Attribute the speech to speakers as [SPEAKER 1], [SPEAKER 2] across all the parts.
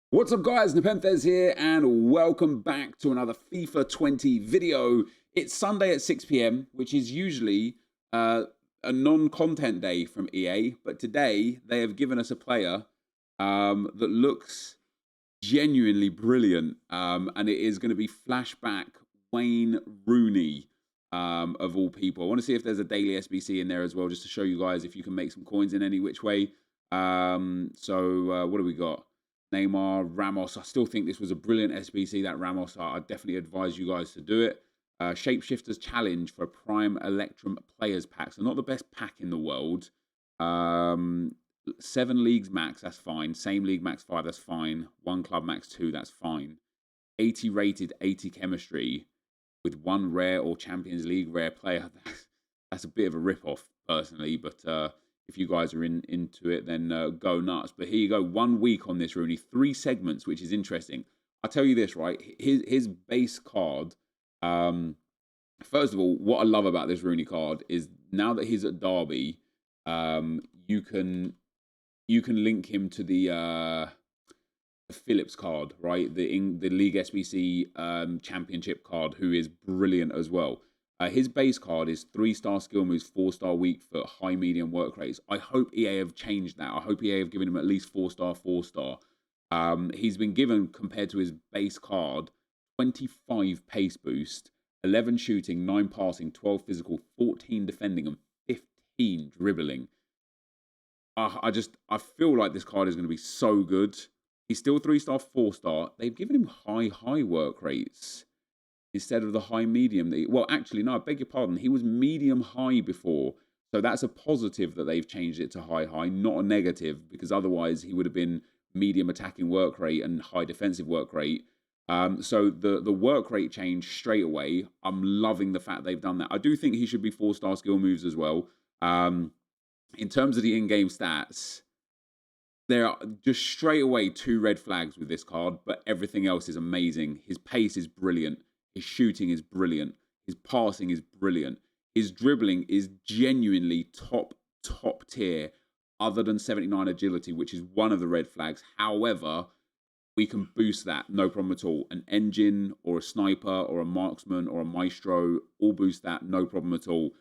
[SPEAKER 1] What's up guys, NepentheZ here and welcome back to another FIFA 20 video. It's Sunday at 6 p.m, which is usually a non-content day from EA, but today they have given us a player that looks genuinely brilliant, and it is going to be Flashback Wayne Rooney, of all people. I want to see if there's a daily SBC in there as well, just to show you guys if you can make some coins in any which way. What do we got? Neymar, Ramos. I still think this was a brilliant SBC, that Ramos. I definitely advise you guys to do it. Shapeshifters Challenge for a Prime Electrum Players Pack. So not the best pack in the world. 7 leagues max, that's fine. Same league max 5, that's fine. 1 club max 2, that's fine. 80 rated, 80 chemistry with 1 rare or Champions League rare player. That's a bit of a rip-off, personally, but if you guys are into it, then go nuts. But here you go, 1 week on this Rooney, 3 segments, which is interesting. I'll tell you this, right? His base card, first of all, what I love about this Rooney card is now that he's at Derby, you can link him to the Phillips card, right? The League SBC Championship card, who is brilliant as well. His base card is 3-star skill moves, 4-star weak foot, high medium work rates. I hope EA have changed that. I hope EA have given him at least 4-star, 4-star. He's been given, compared to his base card, 25 pace boost, 11 shooting, 9 passing, 12 physical, 14 defending, and 15 dribbling. I feel like this card is going to be so good. He's still 3-star, 4-star. They've given him high work rates instead of the high-medium. Well, actually, no, I beg your pardon. He was medium-high before. So that's a positive that they've changed it to high-high, not a negative, because otherwise he would have been medium attacking work rate and high defensive work rate. So the work rate change straight away. I'm loving the fact they've done that. I do think he should be 4-star skill moves as well. In terms of the in-game stats, there are just straight away 2 red flags with this card, but everything else is amazing. His pace is brilliant. His shooting is brilliant. His passing is brilliant. His dribbling is genuinely top tier, other than 79 agility, which is one of the red flags. However, we can boost that, no problem at all. An engine or a sniper or a marksman or a maestro, all boost that, no problem at all.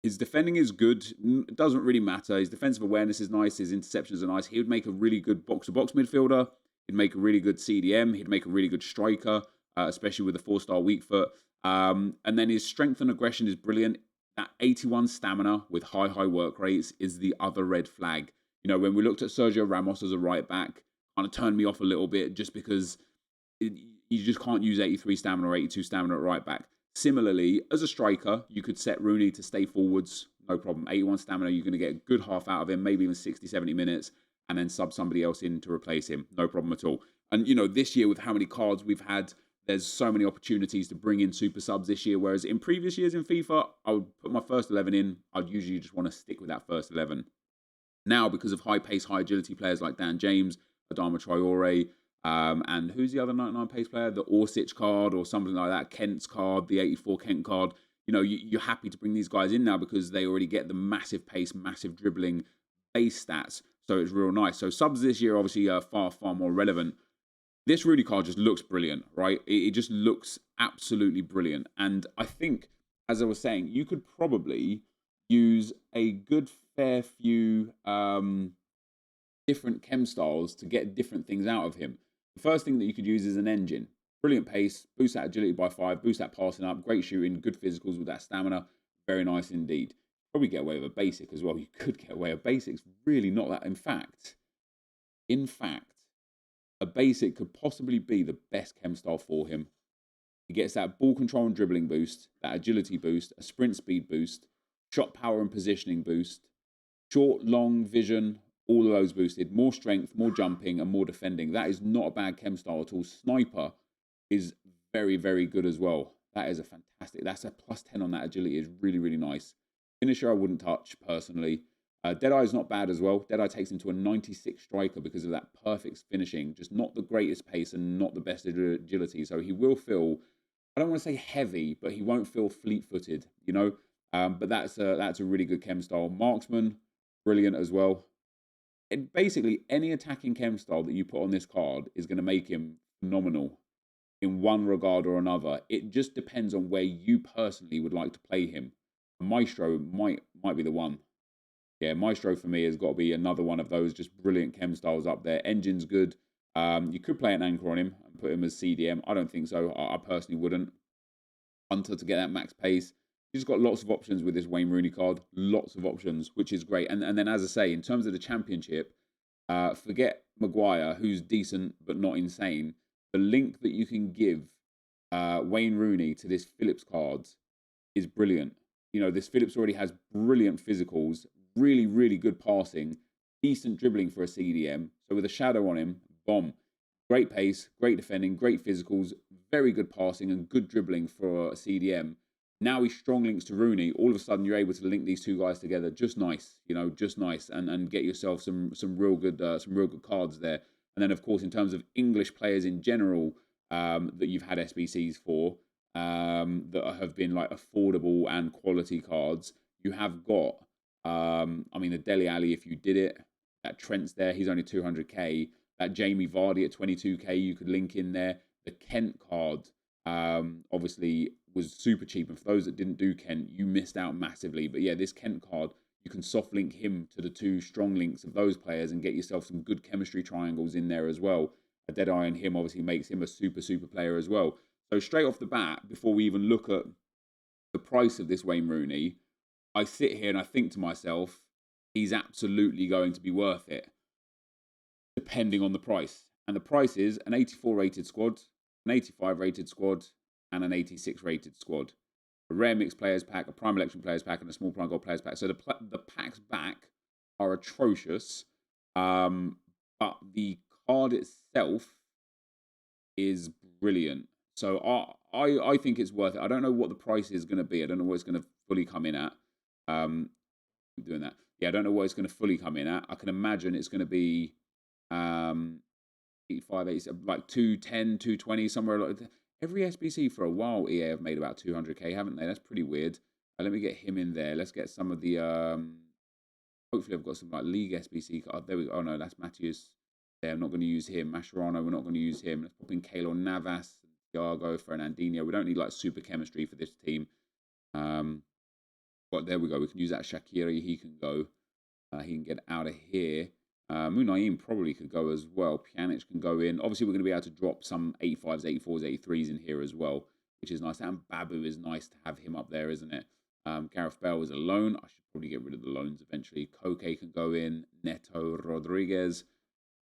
[SPEAKER 1] His defending is good. It doesn't really matter. His defensive awareness is nice. His interceptions are nice. He would make a really good box-to-box midfielder. He'd make a really good CDM. He'd make a really good striker, especially with a 4-star weak foot. And then his strength and aggression is brilliant. That 81 stamina with high work rates is the other red flag. You know, when we looked at Sergio Ramos as a right back, kind of turned me off a little bit, just because you just can't use 83 stamina or 82 stamina at right back. Similarly, as a striker, you could set Rooney to stay forwards, no problem. 81 stamina, you're going to get a good half out of him, maybe even 60, 70 minutes, and then sub somebody else in to replace him. No problem at all. And, you know, this year with how many cards we've had, there's so many opportunities to bring in super subs this year, whereas in previous years in FIFA, I would put my first 11 in. I'd usually just want to stick with that first 11. Now, because of high pace, high agility players like Dan James, Adama Traore, and who's the other 99 pace player? The Orsic card or something like that. Kent's card, the 84 Kent card. You know, you're happy to bring these guys in now because they already get the massive pace, massive dribbling base stats. So it's real nice. So subs this year obviously are far more relevant. This Rooney card just looks brilliant, right? It just looks absolutely brilliant. And I think, as I was saying, you could probably use a good fair few different chem styles to get different things out of him. The first thing that you could use is an engine. Brilliant pace, boost that agility by 5, boost that passing up, great shooting, good physicals with that stamina. Very nice indeed. Probably get away with a basic as well. You could get away with basics. Really not that. In fact, a basic could possibly be the best chem style for him. He gets that ball control and dribbling boost, that agility boost, a sprint speed boost, shot power and positioning boost, short, long vision, all of those boosted, more strength, more jumping, and more defending. That is not a bad chem style at all. Sniper is very good as well. That is a fantastic, that's a +10 on that agility. Is really nice. Finisher I wouldn't touch personally. Deadeye is not bad as well. Deadeye takes him to a 96 striker because of that perfect finishing. Just not the greatest pace and not the best agility. So he will feel, I don't want to say heavy, but he won't feel fleet-footed, you know. But that's a really good chem style. Marksman, brilliant as well. basically any attacking chem style that you put on this card is going to make him phenomenal in one regard or another. It just depends on where you personally would like to play him. Maestro might be the one. Yeah, Maestro for me has got to be another one of those just brilliant chem styles up there. Engine's good. You could play an anchor on him and put him as CDM. I don't think so. I personally wouldn't. Hunter to get that max pace. He's got lots of options with this Wayne Rooney card. Lots of options, which is great. And then, as I say, in terms of the championship, forget Maguire, who's decent but not insane. The link that you can give Wayne Rooney to this Phillips card is brilliant. You know, this Phillips already has brilliant physicals, really, really good passing, decent dribbling for a CDM. So with a shadow on him, bomb. Great pace, great defending, great physicals, very good passing and good dribbling for a CDM. Now he's strong links to Rooney. All of a sudden, you're able to link these two guys together. Just nice, you know, just nice, and get yourself some real good cards there. And then, of course, in terms of English players in general that you've had SBCs for that have been like affordable and quality cards, you have got. I mean, the Dele Alli, if you did it, that Trent's there. He's only 200k. That Jamie Vardy at 22k, you could link in there. The Kent card, obviously, was super cheap. And for those that didn't do Kent, you missed out massively. But yeah, this Kent card, you can soft link him to the two strong links of those players and get yourself some good chemistry triangles in there as well. A Deadeye on him obviously makes him a super player as well. So straight off the bat, before we even look at the price of this Wayne Rooney, I sit here and I think to myself, he's absolutely going to be worth it, depending on the price. And the price is an 84 rated squad, an 85 rated squad, and an 86 rated squad. A rare mixed players pack, a prime election players pack, and a small prime gold players pack. So the packs back are atrocious, but the card itself is brilliant. So I think it's worth it. I don't know what the price is going to be. I don't know what it's going to fully come in at. Doing that. Yeah, I don't know what it's going to fully come in at. I can imagine it's going to be 85, 80, like 210, 220, somewhere like that. Every SBC for a while, EA have made about 200k, haven't they? That's pretty weird. Let me get him in there. Let's get some of the. Hopefully, I've got some like league SBC. Oh, there we go. Oh no, that's Matthews. There, I'm not going to use him. Mascherano, we're not going to use him. Let's pop in Keylor Navas, Thiago, Fernandinho. We don't need like super chemistry for this team. But there we go. We can use that Shaqiri. He can go. He can get out of here. Munaim probably could go as well. Pjanic can go in. Obviously, we're going to be able to drop some 85s, 84s, 83s in here as well, which is nice. And Babu is nice to have him up there, isn't it? Gareth Bale is a loan. I should probably get rid of the loans eventually. Koke can go in. Neto, Rodriguez.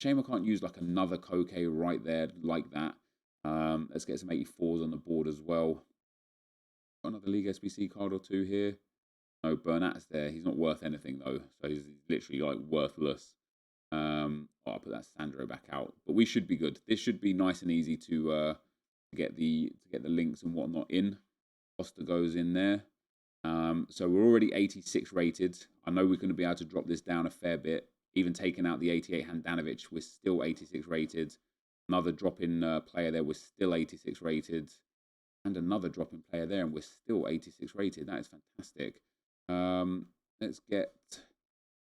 [SPEAKER 1] Shame I can't use like another Koke right there like that. Let's get some 84s on the board as well. Got another League SBC card or two here. No, Bernat's there. He's not worth anything though. So he's literally like worthless. I'll put that Sandro back out. But we should be good. This should be nice and easy to get the links and whatnot in. Costa goes in there. So we're already 86 rated. I know we're going to be able to drop this down a fair bit. Even taking out the 88 Handanovic, we're still 86 rated. Another drop-in player there, we're still 86 rated. And another drop-in player there, and we're still 86 rated. That is fantastic. Let's get...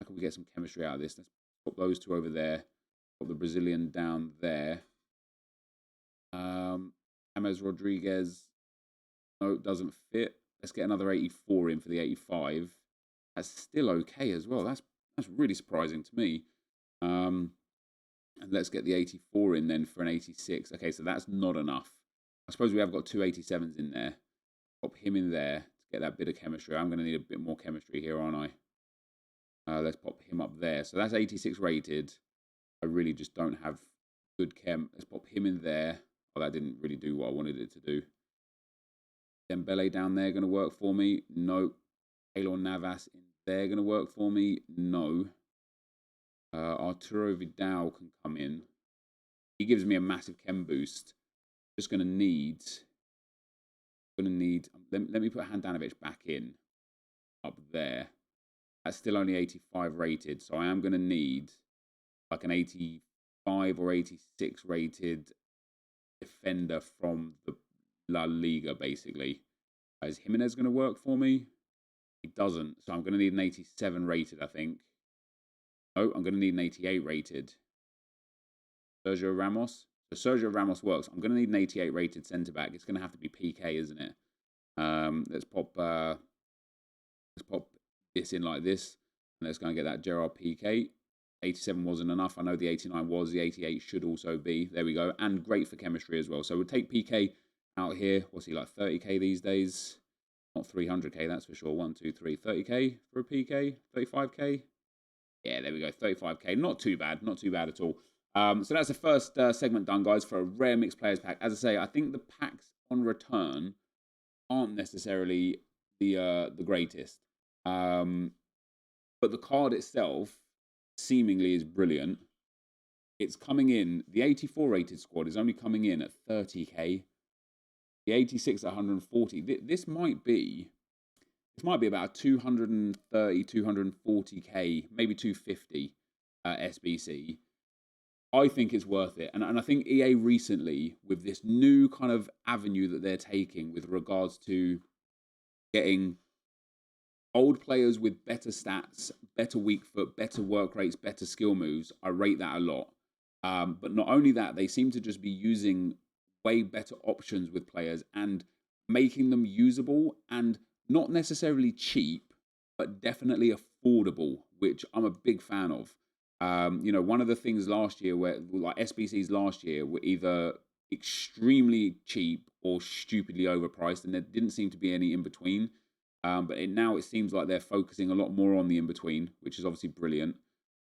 [SPEAKER 1] How can we get some chemistry out of this? Let's put those two over there. Put the Brazilian down there. James Rodriguez. No, it doesn't fit. Let's get another 84 in for the 85. That's still okay as well. That's really surprising to me. And let's get the 84 in then for an 86. Okay, so that's not enough. I suppose we have got two 87s in there. Pop him in there to get that bit of chemistry. I'm going to need a bit more chemistry here, aren't I? Let's pop him up there. So that's 86 rated. I really just don't have good chem. Let's pop him in there. Oh, that didn't really do what I wanted it to do. Dembele down there going to work for me? No. Keylor Navas in there going to work for me? No. Arturo Vidal can come in. He gives me a massive chem boost. Just going to need... Let me put Handanovic back in. Up there. That's still only 85 rated. So I am going to need like an 85 or 86 rated defender from the La Liga, basically. Is Jimenez going to work for me? It doesn't. So I'm going to need an 87 rated, I think. Oh, I'm going to need an 88 rated. Sergio Ramos. So Sergio Ramos works. I'm going to need an 88 rated centre back. It's going to have to be PK, isn't it? Let's pop this in like this, and let's go and get that Gerard PK. 87 wasn't enough. I know the 89 was. The 88 should also be. There we go. And great for chemistry as well. So we'll take PK out here. What's he like? 30k these days. Not 300k, that's for sure. 1, 2, 3, 30k for a PK. 35k. Yeah, there we go. 35k. Not too bad. Not too bad at all. So that's the first segment done, guys, for a rare mixed players pack. As I say, I think the packs on return aren't necessarily the greatest. But the card itself seemingly is brilliant. It's coming in, the 84 rated squad is only coming in at 30k. The 86 at 140. This might be about 230, 240k, maybe 250 SBC. I think it's worth it. And I think EA recently, with this new kind of avenue that they're taking with regards to getting old players with better stats, better weak foot, better work rates, better skill moves, I rate that a lot. But not only that, they seem to just be using way better options with players and making them usable and not necessarily cheap, but definitely affordable, which I'm a big fan of. You know, one of the things last year where like SBCs last year were either extremely cheap or stupidly overpriced, and there didn't seem to be any in between. But now it seems like they're focusing a lot more on the in between, which is obviously brilliant.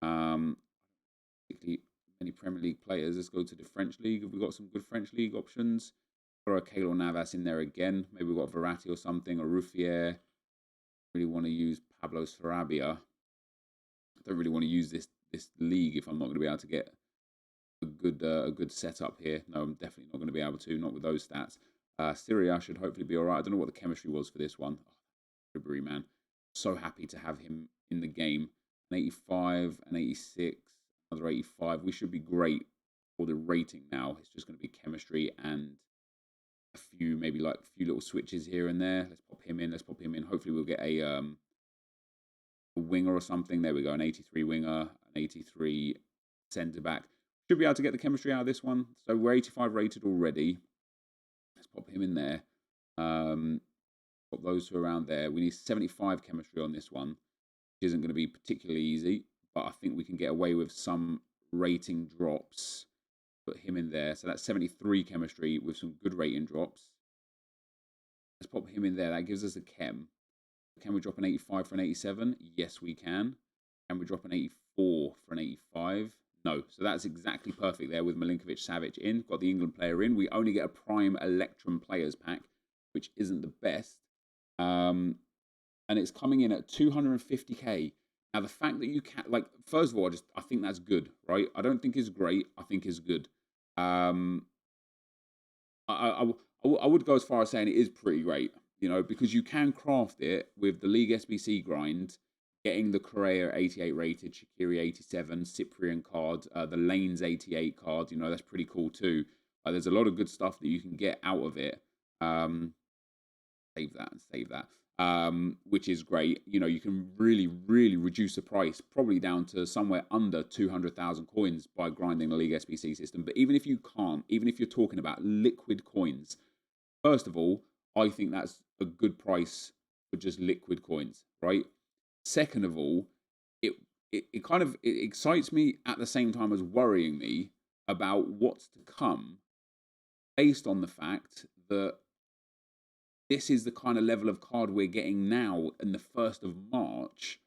[SPEAKER 1] Particularly many Premier League players. Let's go to the French League. Have we got some good French League options? Throw a Keylor Navas in there again. Maybe we've got Verratti or something, or Ruffier. Really want to use Pablo Sarabia. I don't really want to use this league if I'm not going to be able to get a good setup here. No, I'm definitely not going to be able to, not with those stats. Syria should hopefully be all right. I don't know what the chemistry was for this one. Ribery, man. So happy to have him in the game. An 85, an 86, another 85. We should be great for the rating now. It's just going to be chemistry and a few, maybe like a few little switches here and there. Let's pop him in. Let's pop him in. Hopefully we'll get a winger or something. There we go. An 83 winger, an 83 centre back. Should be able to get the chemistry out of this one. So we're 85 rated already. Let's pop him in there. Pop those two around there. We need 75 chemistry on this one, which isn't going to be particularly easy, but I think we can get away with some rating drops. Put him in there. So that's 73 chemistry with some good rating drops. Let's pop him in there. That gives us a chem. Can we drop an 85 for an 87? Yes, we can. Can we drop an 84 for an 85? No. So that's exactly perfect there with Milinkovic-Savic in. Got the England player in. We only get a prime Electrum players pack, which isn't the best. And it's coming in at 250k. Now, the fact that you can, like, first of all, I think that's good, right? I don't think it's great. I think it's good. I would go as far as saying it is pretty great, you know, because you can craft it with the League SBC grind, getting the Correa 88 rated, Shaqiri 87, Cyprian card, the Lanes 88 card, you know, that's pretty cool too. There's a lot of good stuff that you can get out of it. Save that. Which is great. You know, you can really, really reduce the price, probably down to somewhere under 200,000 coins by grinding the League SBC system. But even if you can't, even if you're talking about liquid coins, first of all, I think that's a good price for just liquid coins, right? Second of all, it kind of excites me at the same time as worrying me about what's to come, based on the fact that this is the kind of level of card we're getting now in the 1st of March.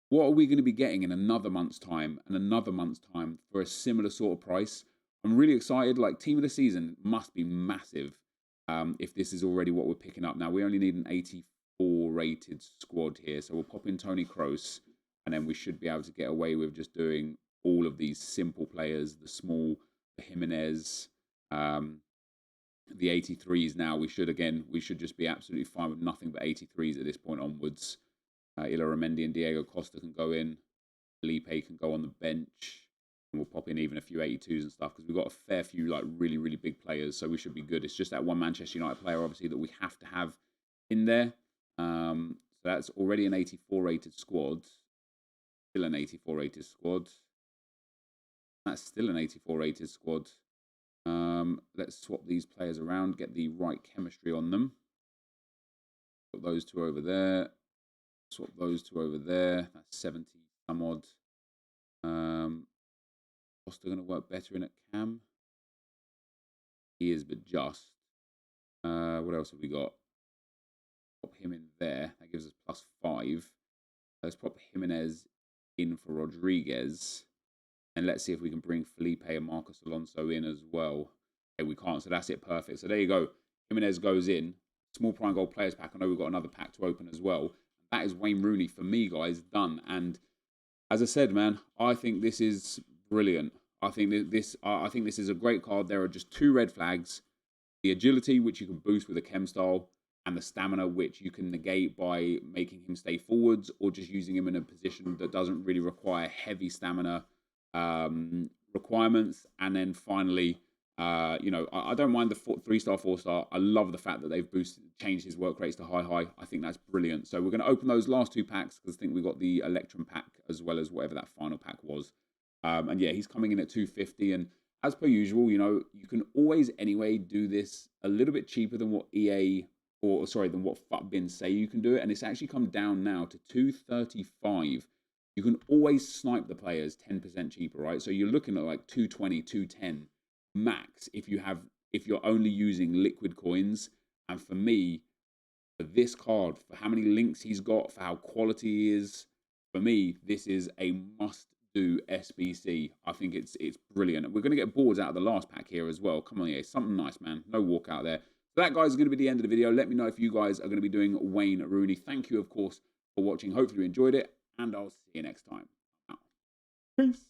[SPEAKER 1] What are we going to be getting in another month's time and another month's time for a similar sort of price? I'm really excited. Like, team of the season must be massive if this is already what we're picking up. Now, we only need an 84 rated squad here. So we'll pop in Toni Kroos, and then we should be able to get away with just doing all of these simple players, the small, the Jimenez, the 83s now. We should just be absolutely fine with nothing but 83s at this point onwards. Illaramendi and Diego Costa can go in. Felipe can go on the bench. And we'll pop in even a few 82s and stuff, because we've got a fair few like really, really big players, so we should be good. It's just that one Manchester United player, obviously, that we have to have in there. So that's already an 84 rated squad. still an 84 rated squad. That's still an 84 rated squad. Let's swap these players around, get the right chemistry on them. Put those two over there. Swap those two over there. That's 70 some odd. Costa going to work better in at cam. He is, but just. What else have we got? Pop him in there. That gives us +5. Let's pop Jimenez in for Rodriguez. And let's see if we can bring Felipe and Marcos Alonso in as well. Okay, we can't, so that's it. Perfect. So there you go. Jimenez goes in. Small prime gold players pack. I know we've got another pack to open as well. That is Wayne Rooney for me, guys. Done. And as I said, man, I think this is brilliant. I think this is a great card. There are just 2 red flags: the agility, which you can boost with a chem style, and the stamina, which you can negate by making him stay forwards or just using him in a position that doesn't really require heavy stamina requirements. And then finally, you know, I don't mind the 3-star, 4-star. I love the fact that they've changed his work rates to high. I think that's brilliant. So we're going to open those last 2 packs because I think we got the Electrum pack as well as whatever that final pack was. And yeah, he's coming in at 250. And as per usual, you know, you can always anyway do this a little bit cheaper than what EA, or sorry, than what FUTBIN say you can do it. And it's actually come down now to 235. You can always snipe the players 10% cheaper, right? So you're looking at like 220, 210 max if you're only using liquid coins. And for me, for this card, for how many links he's got, for how quality he is, for me, this is a must-do SBC. I think it's brilliant. We're going to get boards out of the last pack here as well. Come on, yeah, something nice, man. No walk out there. So that, guys, is going to be the end of the video. Let me know if you guys are going to be doing Wayne Rooney. Thank you, of course, for watching. Hopefully you enjoyed it, and I'll see you next time. Peace.